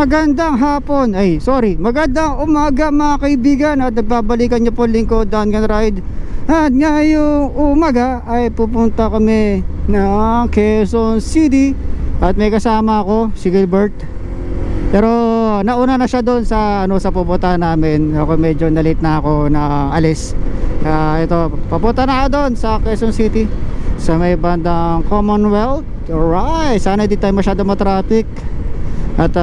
Magandang hapon, magandang umaga mga kaibigan. At nagbabalikan niyo po lingkod Dan Gun Ride. At ngayong umaga ay pupunta kami ng Quezon City. At may kasama ako, si Gilbert. Pero nauna na siya doon sa sa pupuntahan namin. Ako medyo na-late na ako na alis. Ito, papunta na ako doon sa Quezon City, sa may bandang Commonwealth. Alright, sana di tayo masyado matraffic. At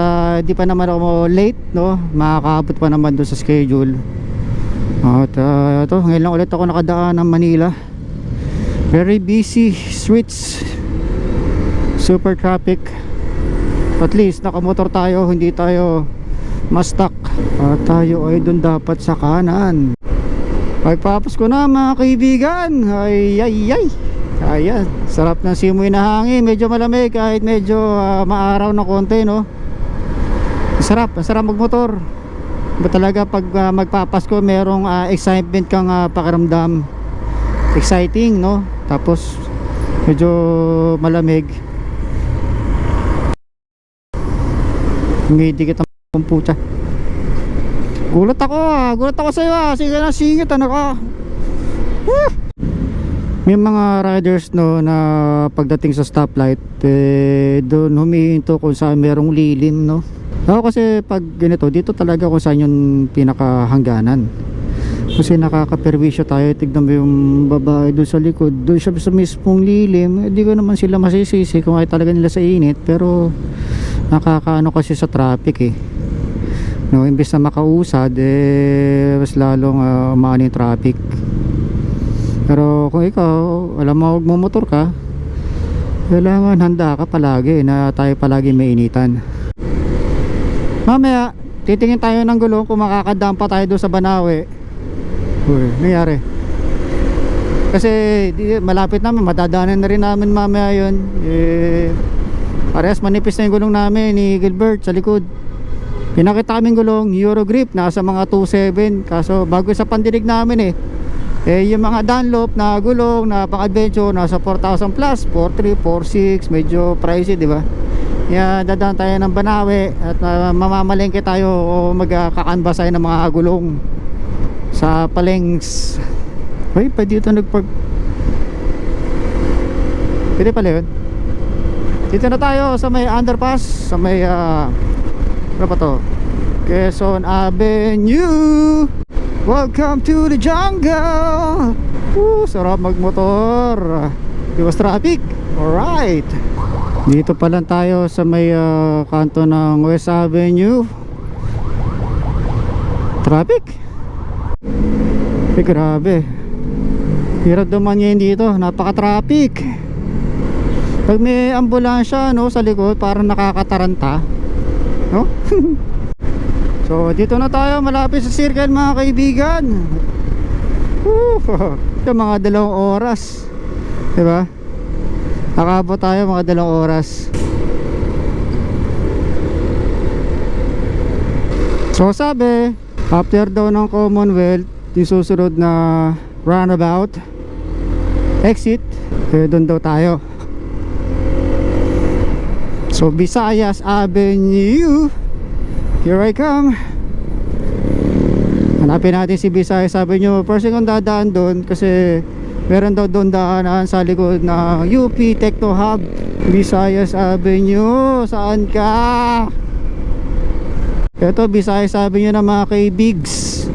di pa naman ako late, no? Makakaabot pa naman doon sa schedule. At ito, ngayon lang ulit ako nakadaan ng Manila. Very busy streets, super traffic. At least nakamotor tayo, hindi tayo ma-stuck. At tayo ay doon dapat sa kanan. Pagpapos ko na mga kaibigan. Ayan, sarap ng simoy na hangin. Medyo malamig kahit medyo maaraw na konti, no? Sarap magmotor. Ba talaga pag magpapasko merong excitement kang pakiramdam. Exciting, no? Tapos medyo malamig. Humidikit ang pumputa. Gulat ako sa iyo. Sige na, singit ka. May mga riders, no, na pagdating sa stoplight doon humihinto kung saan merong lilim, no? Ako kasi pag ganito, dito talaga kung saan yung pinakahangganan. Kasi nakakaperwisyo tayo. Tignan mo yung babae doon sa likod, doon siya sa mismong lilim. Hindi ko naman sila masisisi kung ay talaga nila sa init. Pero nakakaano kasi sa traffic, no, imbes na makausad, mas lalong umani yung traffic. Pero kung ikaw, alam mo, magmumotor ka, kailangan handa ka palagi na tayo palagi mainitan. Mamaya titingin tayo ng gulong kung makakadaan pa tayo doon sa Banawe. Uy, nangyari. Kasi malapit namin, madadaanan na rin namin mamaya yun. Parehas manipis na yung gulong namin ni Gilbert sa likod. Pinakita kaming gulong Eurogrip, nasa mga 2.7. Kaso bago sa pandinig namin yung mga Dunlop na gulong na pang-adventure nasa 4,000 plus, 4.3, 4.6, medyo pricey, di ba? Dadaan tayo ng Banawe at mamamalengke tayo o magkakanbas tayo ng mga gulong sa Palengs. Uy, pa dito nagpark. Pwede pala yun. Dito na tayo sa may underpass, sa may ano pa to? Quezon Avenue. Welcome to the jungle. Sarap magmotor. Iwas traffic. Alright. Dito pa lang tayo sa may kanto ng West Avenue. Traffic. Grabe. Hirap dumanyan dito. Napaka-traffic. Pag may ambulansya, no, sa likod, parang nakakataranta, no? So dito na tayo, malapit sa circle mga kaibigan. Ito mga 2 oras, diba? Nakabot tayo mga 2 oras. So sabi, after daw ng Commonwealth, yung susunod na roundabout exit, doon daw tayo. So Visayas Avenue, here I come. Hanapin natin si Visayas Avenue. First thing kong dadaan doon kasi meron daw doon daanan sa likod na UP Techno Hub. Visayas Avenue, saan ka? Ito Visayas Avenue na mga kaibigs.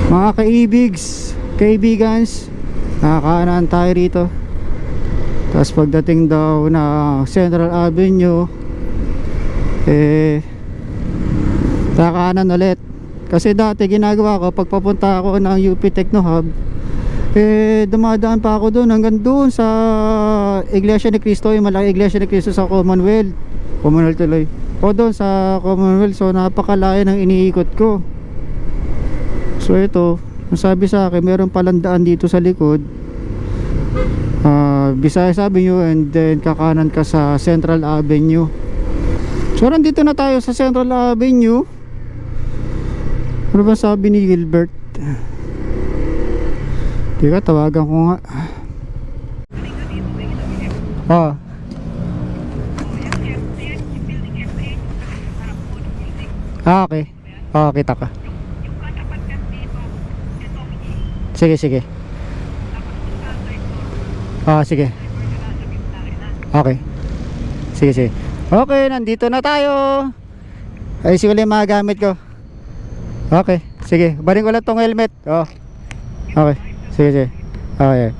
Mga kaibigans, nakakaanaan tayo rito. Tapos pagdating daw na Central Avenue, kakanan ulit. Kasi dati ginagawa ko, pag papunta ako ng UP Techno Hub, dumadaan pa ako doon hanggang doon sa Iglesia ni Cristo, yung malaki Iglesia ni Cristo sa Commonwealth tuloy, o doon sa Commonwealth. So napakalayo ng iniikot ko. So ito, sabi sa akin, meron palang daan dito sa likod, Visayas Avenue, and then kakanan ka sa Central Avenue. So nandito na tayo sa Central Avenue. Ano ba sabi ni Gilbert? Teka, tawagan ko nga. Ah, okay. Oo, kita ka. Sige, sige. Ah, sige. Okay. Sige, sige. Okay, nandito na tayo. Ayusin ko lang yung mga gamit ko. Okay, sige. Barin ko lang tong helmet. Oh. Okay. Sige, sige. Okay.